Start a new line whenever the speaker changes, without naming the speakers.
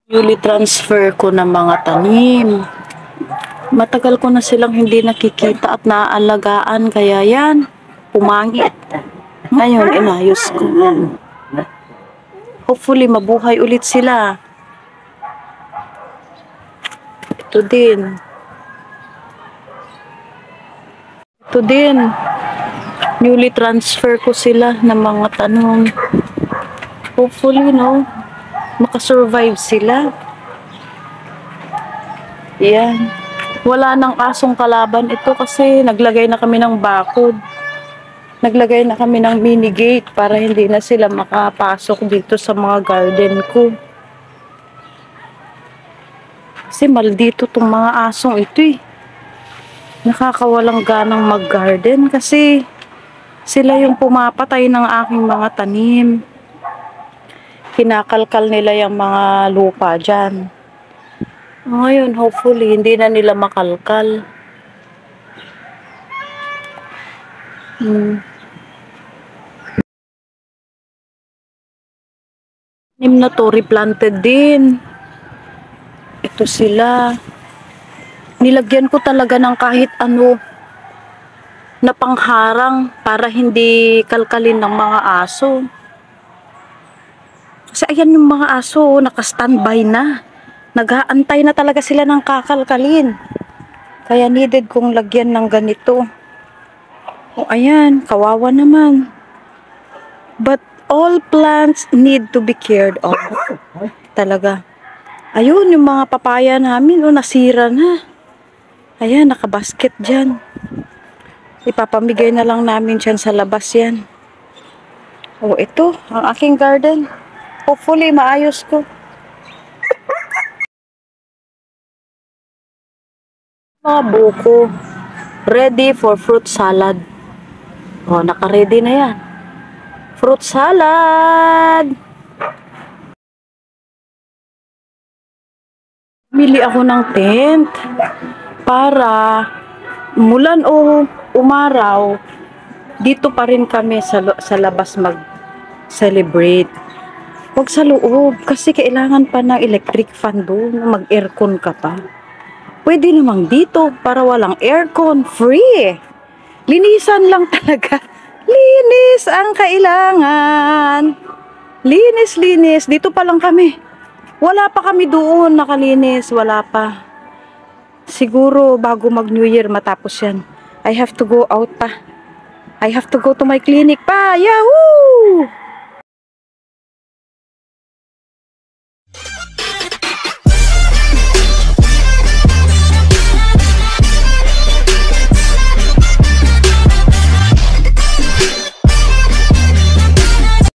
Newly transfer ko ng mga tanim. Matagal ko na silang hindi nakikita at naaalagaan, kaya yan, pumangit. Ngayon, inayos ko. Hopefully, mabuhay ulit sila. Ito din. Ito din. Newly transfer ko sila ng mga tanong. Hopefully, no, makasurvive sila. Yan. Wala nang asong kalaban ito kasi naglagay na kami ng bakod. Naglagay na kami ng mini gate para hindi na sila makapasok dito sa mga garden ko. Kasi maldito tong mga asong ito eh. Nakakawalang ganang mag-garden kasi sila yung pumapatay ng aking mga tanim. Kinakalkal nila yung mga lupa dyan. Ngayon, hopefully, hindi na nila makalkal. Tanim na to, replanted din. Ito sila. Nilagyan ko talaga ng kahit ano na pangharang para hindi kalkalin ng mga aso. Kasi ayan yung mga aso, naka-standby na. Nag-aantay na talaga sila ng kakalkalin. Kaya needed kong lagyan ng ganito. O ayan, kawawa naman. But all plants need to be cared of. Talaga. Ayun, yung mga papaya namin, nasira na. Ayan, nakabasket dyan. Ipapamigay na lang namin dyan sa labas yan. O ito, ang aking garden. Hopefully, maayos ko. Mga buko, ready for fruit salad. O, naka-ready na yan. Fruit salad! Bili ako ng tent para mulan o umaraw, dito pa rin kami sa labas mag-celebrate. Huwag sa loob kasi kailangan pa ng electric fan doon, mag-aircon ka pa. Pwede namang dito para walang aircon, free. Linisan lang talaga. Linis ang kailangan. Linis, linis. Dito pa lang kami. Wala pa kami doon nakalinis. Wala pa. Siguro bago mag New Year matapos yan. I have to go out pa. I have to go to my clinic pa. Yahoo!